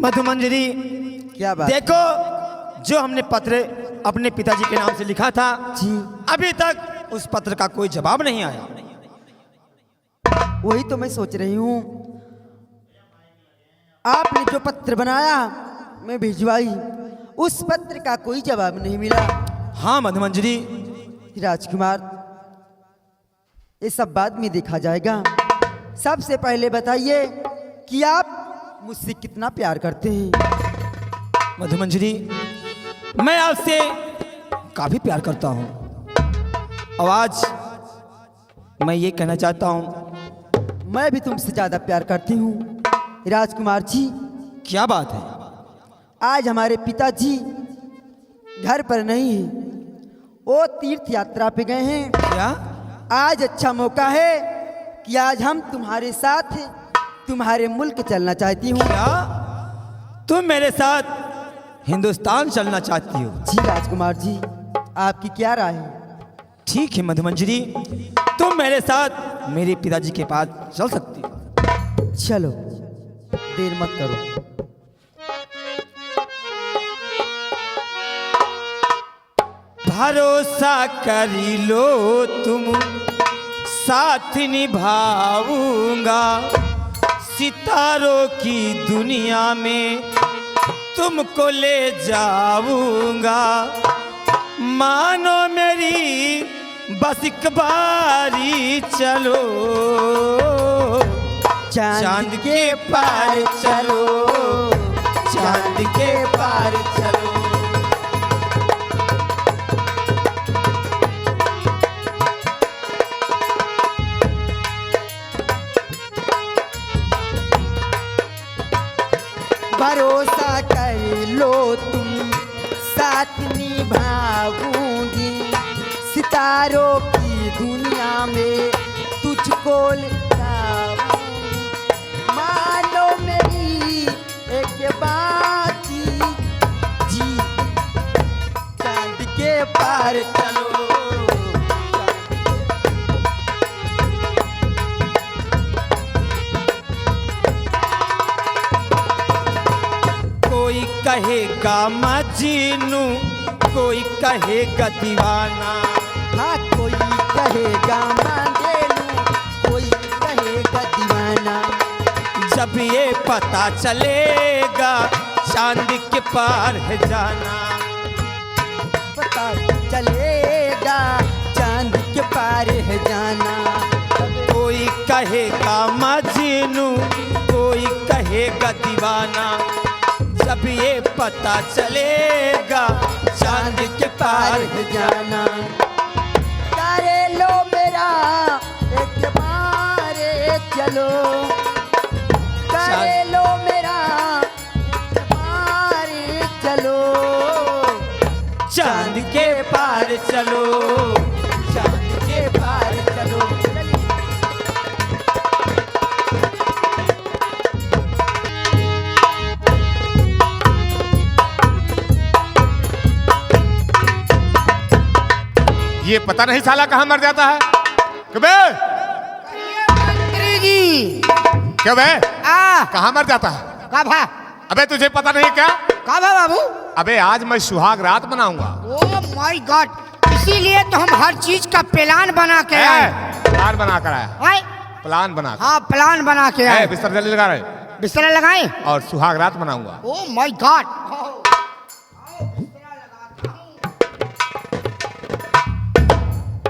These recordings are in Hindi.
मधुमंजरी, क्या बात? देखो, जो हमने पत्र अपने पिताजी के नाम से लिखा था जी, अभी तक उस पत्र का कोई जवाब नहीं आया। वही तो मैं सोच रही हूँ। आपने जो पत्र बनाया मैं भिजवाई, उस पत्र का कोई जवाब नहीं मिला। हाँ मधुमंजरी, राजकुमार, ये सब बाद में देखा जाएगा। सबसे पहले बताइए कि आप मुझसे कितना प्यार करते हैं। मधुमंजरी, मैं आपसे काफी प्यार करता हूँ और आज मैं ये कहना चाहता हूँ, मैं भी तुमसे ज्यादा प्यार करती हूँ राजकुमार जी। क्या बात है? आज हमारे पिताजी घर पर नहीं हैं, वो तीर्थ यात्रा पे गए हैं। क्या? आज अच्छा मौका है कि आज हम तुम्हारे साथ तुम्हारे मुल्क चलना चाहती हूँ। क्या तुम मेरे साथ हिंदुस्तान चलना चाहती हो? जी राजकुमार जी, आपकी क्या राय है? ठीक है मधुमंजरी, तुम मेरे साथ मेरे पिताजी के पास चल सकती हो। चलो, देर मत करो। भरोसा करी लो तुम, साथ निभाऊंगा, सितारों की दुनिया में तुमको ले जाऊंगा। मानो मेरी बस एक बारी चलो, चांद के पार चलो, चांद के पार चलो। भरोसा कर लो तुम, साथ निभाऊंगी, सितारों की दुनिया में तुझको ले जाऊंगी। मानो मेरी एक बात जी, चांद के पार चलो। कोई कहेगा मजनू, कोई कहेगा दीवाना, हाँ, कोई कहेगा मांगेलू, कोई कहेगा दीवाना। जब ये पता चलेगा चांद के पार है जाना। पता चलेगा चांद के पार है जाना। कोई कहेगा मजनू, कोई कहेगा दीवाना, जब ये पता चलेगा चांद के पार है जाना। तारे लो मेरा एक बारे चलो, तारे लो मेरा एक बारे चलो, चांद के पार चलो, चांद के पार चलो। ये पता नहीं साला कहाँ मर जाता है। कबे मंत्री जी, क्या बे, आ कहाँ मर जाता है? का भा अबे तुझे पता नहीं क्या? का भा बाबू? अबे आज मैं सुहाग रात मनाऊंगा। ओ माय गॉड, इसीलिए तो हम हर चीज का प्लान बना के आए। प्लान बना कर आया। आए? प्लान बना कर। हाँ, प्लान बना के आए। बिस्तर जल्दी लगा रहे बिस्तर लगाए। और सुहाग रात मनाऊंगा। ओ माय गॉड,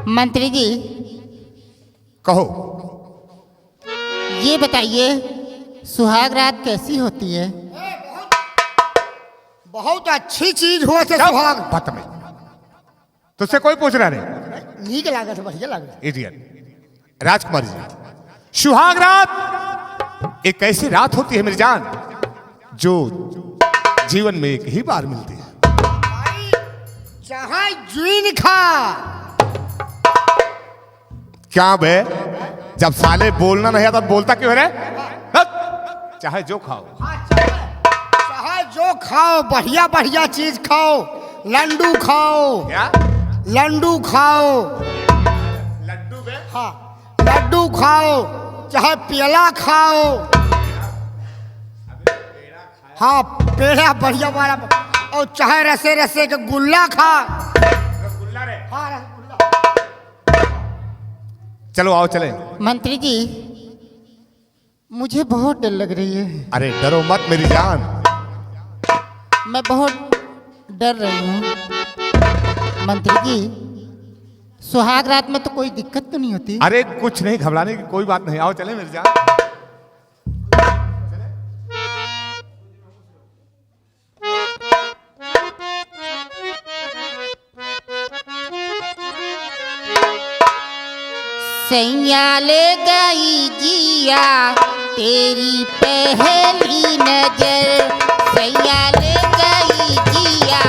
मंत्री जी कहो। ये बताइए सुहाग रात कैसी होती है? बहुत अच्छी चीज हो से सुहाग। बदतमीज, तुझसे कोई पूछ रहा नहीं। नीक लागत, बढ़िया लागत। इडियट। राजकुमारी जी, सुहाग रात एक ऐसी रात होती है मेरी जान, जो जीवन में एक ही बार मिलती है। चाहे जीन खा। क्या बे, जब साले बोलना नहीं आता बोलता क्यों है रे? चाहे जो खाओ, चाहे जो खाओ, बढ़िया बढ़िया चीज खाओ। लड्डू खाओ। क्या? लड्डू खाओ। लड्डू बे? हाँ, लड्डू खाओ, चाहे पेला खाओ। हाँ पेड़ा बढ़िया वाला, और चाहे रसे रसे के गुल्ला खा। हाँ रसगुल्ला। चलो आओ चले। मंत्री जी मुझे बहुत डर लग रही है। अरे डरो मत मेरी जान। मैं बहुत डर रही हूँ। मंत्री जी सुहाग रात में तो कोई दिक्कत तो नहीं होती? अरे कुछ नहीं, घबराने की कोई बात नहीं, आओ चले मेरी जान। सैया ले गई जिया तेरी पहली नजर, सैया ले गई जिया।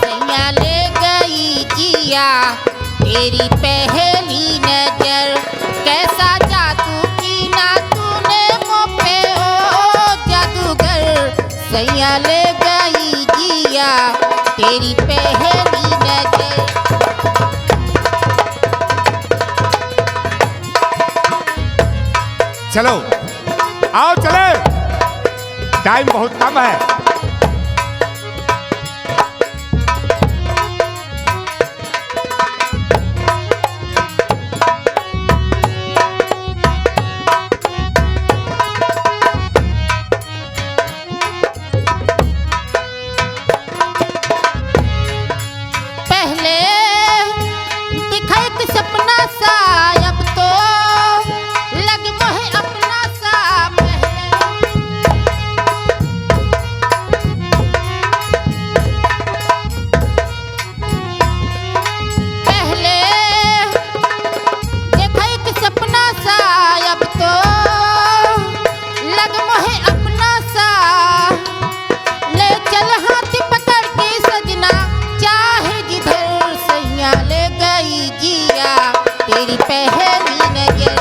सैया ले गई जिया तेरी पहली नजर, कैसा जादू की ना तूने मुँह पे ओ जादूगर। सैया ले गई जिया तेरी पहली नजर। चलो आओ चले, टाइम बहुत कम है। पहले दिखा एक सपना सा, अब तो लग मोहे अपना सा। पहले देखा एक सपना सा, अब तो लग मोहे अपना सा। ले चल हाथ पकड़ के सजना चाहे जिधर, सैया ले गई जिया तेरी पहली नजर।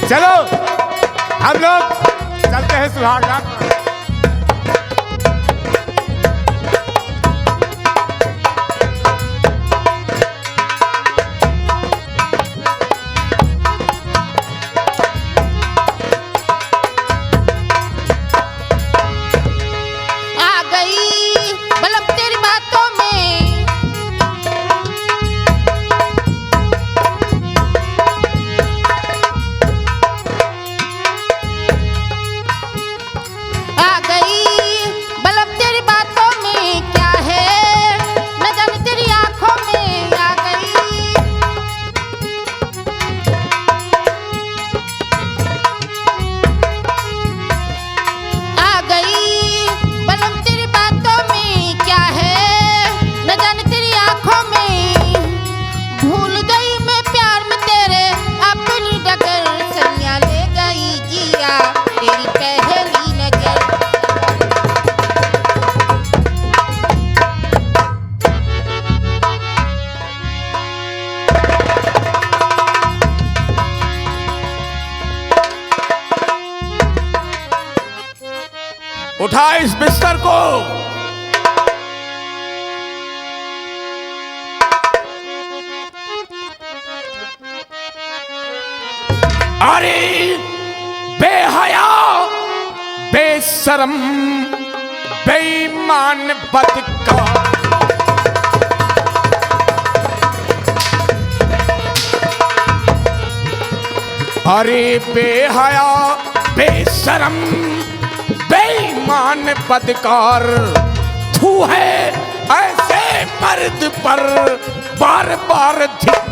चलो हम लोग चलते हैं सुहाग रात में। आ गई बलम तेरी बातों में, आ गई बलम तेरी बातों में, क्या है न जाने तेरी आंखों में। आ गई आ गई बलम तेरी बातों में, क्या है न जाने तेरी आंखों में। भूल गई मैं प्यार में तेरे अपनी डगर, सैया ले गई जिया तेरी पहली नजर। उठा इस बिस्तर को। अरे बेहया बेशरम बेईमान बदकार, अरे बेहया बेशरम बेईमान बदकार, तू है ऐसे मर्द पर बार बार धिक्कार।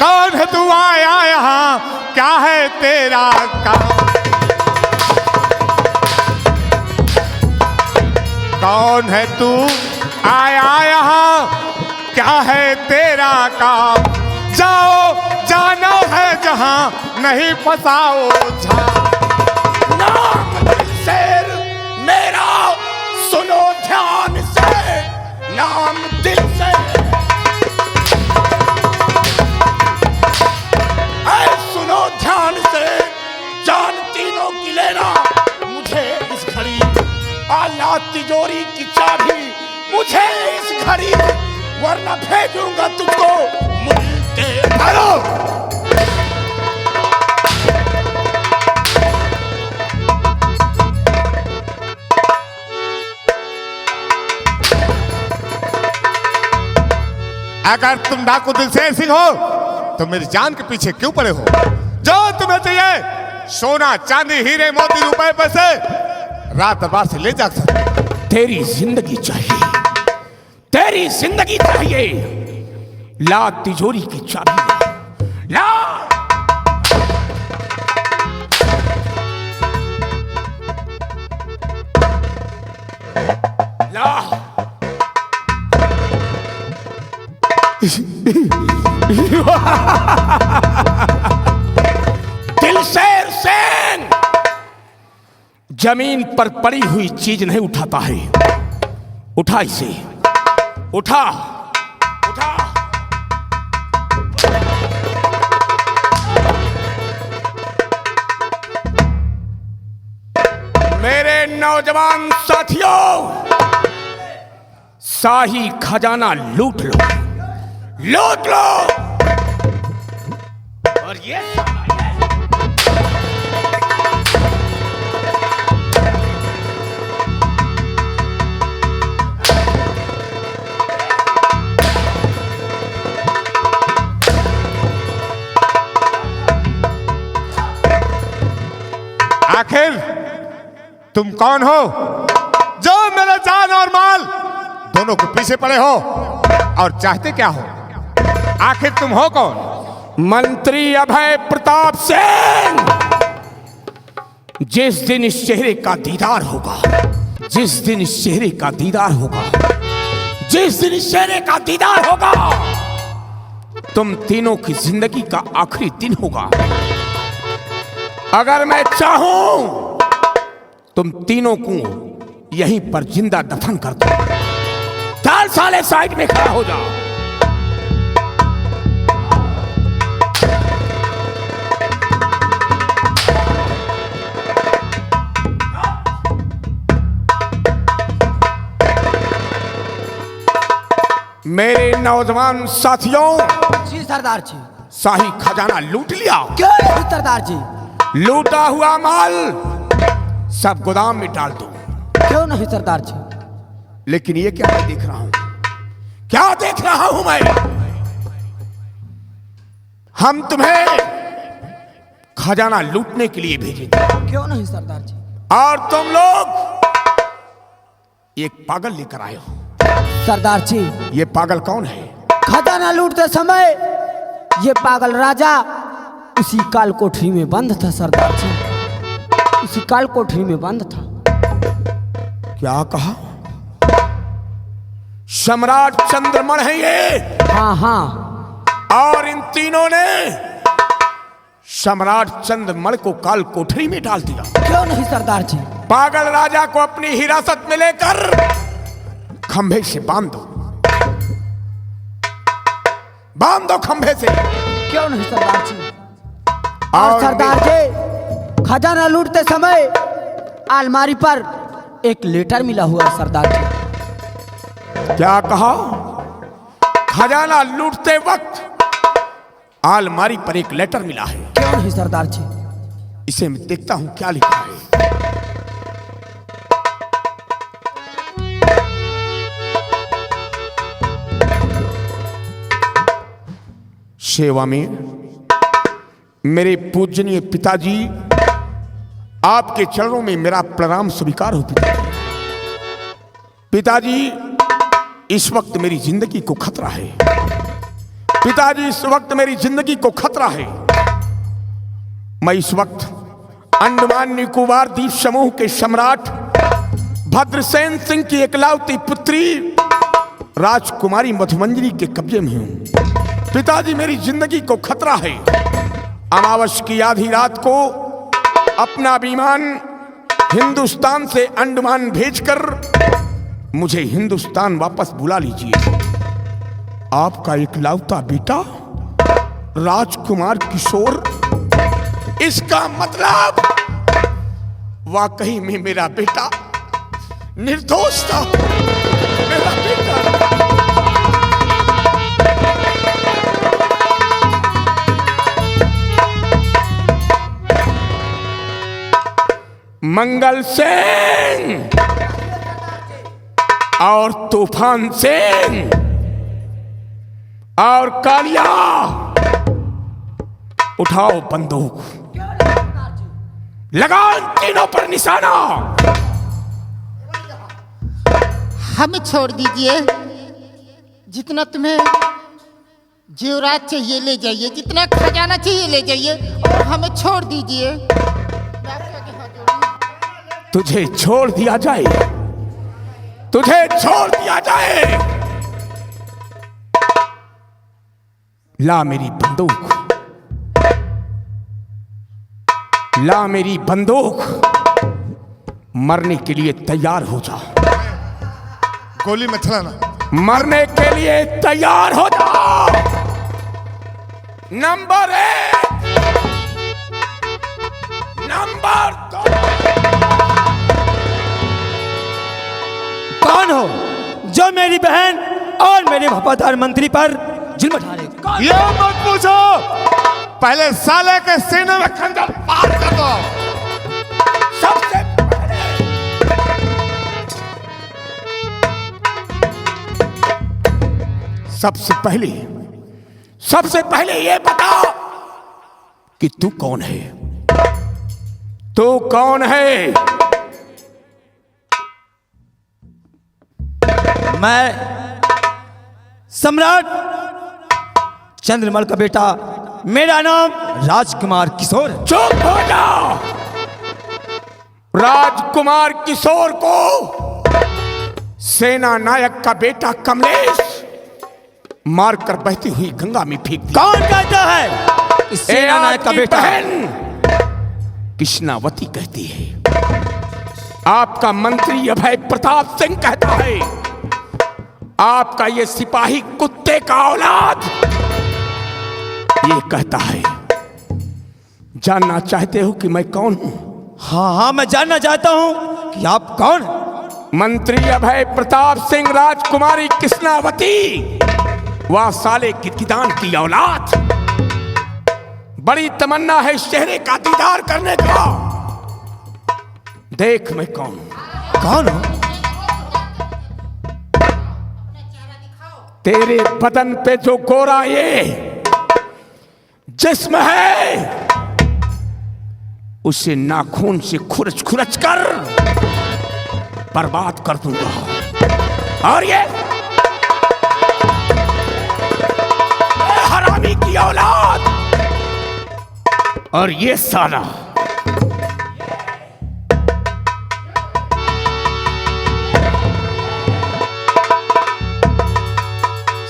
कौन है तू आया यहाँ, क्या है तेरा काम? कौन है तू आया यहाँ, क्या है तेरा काम? जाओ जाना है जहां नहीं फसाओ झा। नाम दिलशेर मेरा सुनो ध्यान से, नाम दिलशेर। ऐ सुनो ध्यान से, जान तीनों की लेना। मुझे इस घड़ी आला तिजोरी की चाबी, मुझे इस घड़ी, वरना भेजूंगा तुझको मुल्के भरो। अगर तुम डाकू दिलशेर सिंह हो तो मेरी जान के पीछे क्यों पड़े हो? जो तुम्हें चाहिए सोना चांदी हीरे मोती रुपए पैसे रात दरबार से ले जा सकते। तेरी जिंदगी चाहिए, तेरी जिंदगी चाहिए। ला तिजोरी की चाबी, ला। ला। दिलशेर सिंह जमीन पर पड़ी हुई चीज नहीं उठाता है। उठा इसे, उठा उठा। मेरे नौजवान साथियों, शाही खजाना लूट लो, लूट लो। और ये आखिर तुम कौन हो जो मेरा जान और माल दोनों के पीछे पड़े हो और चाहते क्या हो? आखिर तुम हो कौन? मंत्री अभय प्रताप सिंह। जिस दिन इस चेहरे का दीदार होगा, जिस दिन इस चेहरे का दीदार होगा, जिस दिन इस चेहरे का दीदार होगा, तुम तीनों की जिंदगी का आखिरी दिन होगा। अगर मैं चाहूं तुम तीनों को यहीं पर जिंदा दफन कर दो। 4 साले साइड में खड़ा हो जाओ। मेरे नौजवान साथियों, जी सरदार जी। शाही खजाना लूट लिया। क्यों नहीं सरदार जी? लूटा हुआ माल सब गोदाम में डाल दो। क्यों नहीं सरदार जी? लेकिन ये क्या मैं देख रहा हूं, क्या देख रहा हूं मैं? हम तुम्हें खजाना लूटने के लिए भेजे थे क्यों नहीं सरदार जी? और तुम लोग एक पागल लेकर आए हो। सरदार जी, ये पागल कौन है? खजाना लूटते समय ये पागल राजा उसी काल कोठरी में बंद था सरदार जी, उसी काल कोठरी में बंद था। क्या कहा? सम्राट चंद्रमण है ये। हाँ हाँ। और इन तीनों ने सम्राट चंद्रमण को काल कोठरी में डाल दिया। क्यों नहीं सरदार जी? पागल राजा को अपनी हिरासत में लेकर खंभे से बांध दो, बांध दो खंभे से। क्यों नहीं सरदार जी? और सरदार जी, खजाना लूटते समय अलमारी पर एक लेटर मिला हुआ है सरदार जी। क्या कहा? खजाना लूटते वक्त अलमारी पर एक लेटर मिला है। क्यों नहीं सरदार जी? इसे मैं देखता हूं क्या लिखा है। सेवा में मेरे पूजनीय पिताजी, आपके चरणों में मेरा प्रणाम स्वीकार हो। पिताजी, इस वक्त मेरी जिंदगी को खतरा है। पिताजी, इस वक्त मेरी जिंदगी को खतरा है। मैं इस वक्त अंडमान निकोबार द्वीप समूह के सम्राट भद्रसेन सिंह की एकलौती पुत्री राजकुमारी मधुमंजरी के कब्जे में हूं। पिताजी मेरी जिंदगी को खतरा है। अमावस की आधी रात को अपना विमान हिंदुस्तान से अंडमान भेजकर मुझे हिंदुस्तान वापस बुला लीजिए। आपका इकलौता बेटा राजकुमार किशोर, इसका मतलब वाकई में मेरा बेटा निर्दोष था। मेरा बेटा मंगल सिंह और तूफान सिंह और कालिया, उठाओ बंदूक, लगाओ इन तीनों पर निशाना। हमें छोड़ दीजिए। जितना तुम्हें जेवरात चाहिए ले जाइए, जितना खजाना चाहिए ले जाइए, और हमें छोड़ दीजिए। तुझे छोड़ दिया जाए, तुझे छोड़ दिया जाए। ला मेरी बंदूक, ला मेरी बंदूक, मरने के लिए तैयार हो जा। गोली में चलाना। मरने के लिए तैयार हो जा। Number 1, number 2। कौन हो जो मेरी बहन और मेरे वफादार मंत्री पर जुल्म उठा रहे? कौन? ये मत पूछो, पहले साले के सीने में खंजर पार कर दो। सबसे सबसे पहले ये बता कि तू कौन है? तू कौन है? मैं सम्राट चंद्रमल का बेटा, मेरा नाम राजकुमार किशोर। चुप हो जा। राजकुमार किशोर को सेना नायक का बेटा कमलेश मारकर बहती हुई गंगा में फेंक दिया। कौन कहता है इस सेना नायक का बेटा? बहन कृष्णावती कहती है। आपका मंत्री अभय प्रताप सिंह कहता है। आपका ये सिपाही कुत्ते का औलाद ये कहता है। जानना चाहते हो कि मैं कौन हूं? हाँ, मैं जानना चाहता हूं कि आप कौन हैं? मंत्री अभय प्रताप सिंह, राजकुमारी कृष्णावती, वह साले गिरगिदान की औलाद। बड़ी तमन्ना है इस चेहरे का दीदार करने का। देख मैं कौन हूं। कौन हो? तेरे बदन पे जो गोरा ये जिस्म है, उसे नाखून से खुरच खुरच कर बर्बाद कर दूंगा। और ये हरामी की औलाद, और ये साला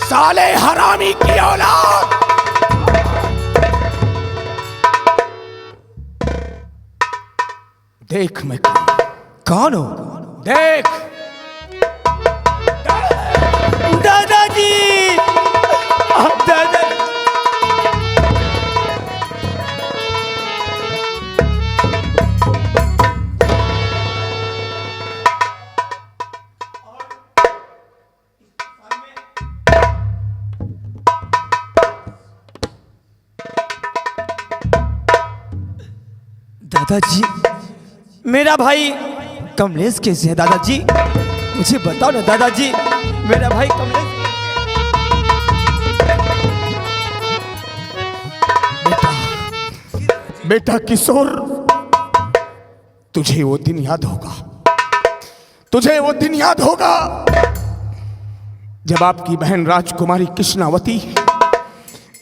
साले हरामी की औलाद। देख मैं कौन हो? देख दादाजी, दादा। दादाजी, मेरा भाई कमलेश कैसे है? दादाजी मुझे बताओ ना दादाजी, मेरा भाई कमलेश। बेटा किशोर, तुझे वो दिन याद होगा, तुझे वो दिन याद होगा जब आपकी बहन राजकुमारी कृष्णावती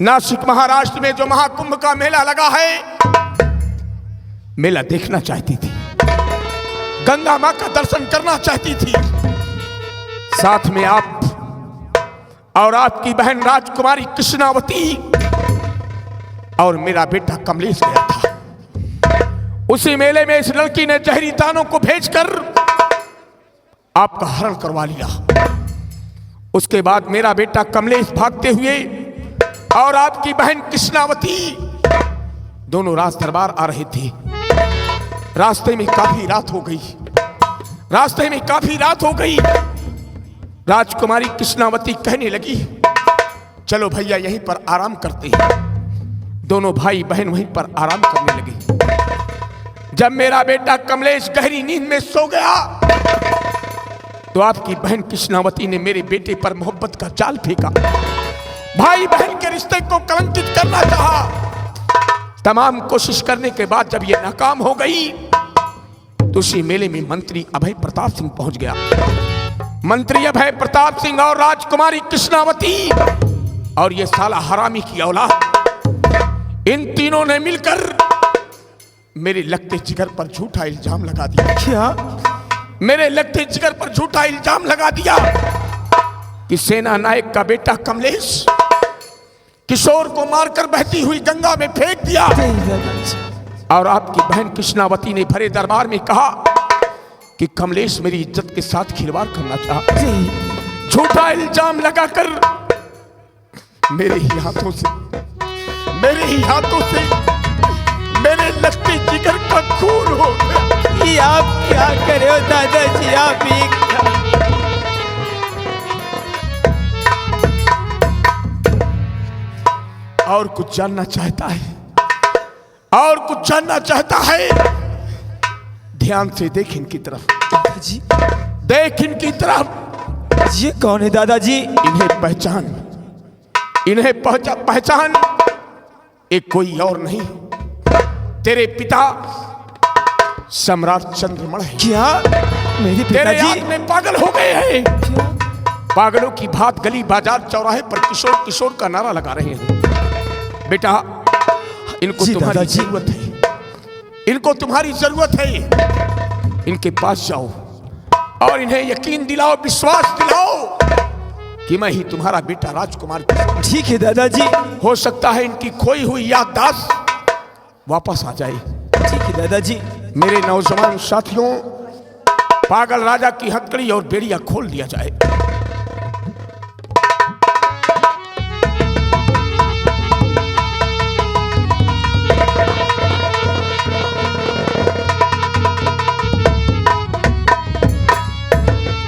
नासिक महाराष्ट्र में जो महाकुंभ का मेला लगा है, मेला देखना चाहती थी, गंगा मां का दर्शन करना चाहती थी। साथ में और आपकी बहन राजकुमारी कृष्णावती और मेरा बेटा कमलेश गया था। उसी मेले में इस लड़की ने जहरी दानों को भेजकर आपका हरण करवा लिया। उसके बाद मेरा बेटा कमलेश भागते हुए और आपकी बहन कृष्णावती दोनों राज दरबार आ रहे थे। रास्ते में काफी रात हो गई। राजकुमारी कृष्णावती कहने लगी, चलो भैया यहीं पर आराम करते हैं। दोनों भाई बहन वहीं पर आराम करने लगे। जब मेरा बेटा कमलेश गहरी नींद में सो गया तो आपकी बहन कृष्णावती ने मेरे बेटे पर मोहब्बत का जाल फेंका। भाई बहन के रिश्ते को कलंकित करना चाहा। तमाम कोशिश करने के बाद जब यह नाकाम हो गई तो उसी मेले में मंत्री अभय प्रताप सिंह पहुंच गया। मंत्री अभय प्रताप सिंह और राजकुमारी कृष्णावती और ये साला हरामी की औलाद, इन तीनों ने मिलकर मेरे लगते जिगर पर झूठा इल्जाम लगा दिया। क्या? मेरे लगते जिगर पर झूठा इल्जाम लगा दिया कि सेना नायक का बेटा कमलेश किशोर को मारकर बहती हुई गंगा में फेंक दिया। और आपकी बहन कृष्णावती ने भरे दरबार में कहा कि कमलेश मेरी इज्जत के साथ खिलवाड़ करना चाहा। झूठा इल्जाम लगाकर मेरे ही हाथों से मेरे लगते जिगर का खून हो गया। ये आप क्या करे हो दादाजी? आप ही और कुछ जानना चाहता है, ध्यान से देख इनकी तरफ। दादाजी, देख इनकी तरफ। ये कौन है दादाजी? इन्हें पहचान। एक कोई और नहीं, तेरे पिता सम्राट चंद्रमण है। क्या? मेरे तेरे पिताजी आत्मे पागल हो गए हैं। पागलों की भांति गली बाजार चौराहे पर किशोर किशोर का नारा लगा रहे हैं। बेटा, इनको तुम्हारी जरूरत है। इनके पास जाओ और इन्हें यकीन दिलाओ, विश्वास दिलाओ कि मैं ही तुम्हारा बेटा राजकुमार। ठीक है दादाजी। हो सकता है इनकी खोई हुई याददाश्त वापस आ जाए। ठीक है दादाजी। मेरे नौजवान साथियों, पागल राजा की हथकड़ी और बेड़िया खोल दिया जाए।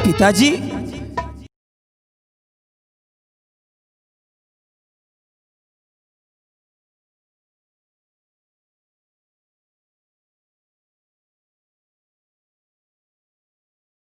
पिताजी,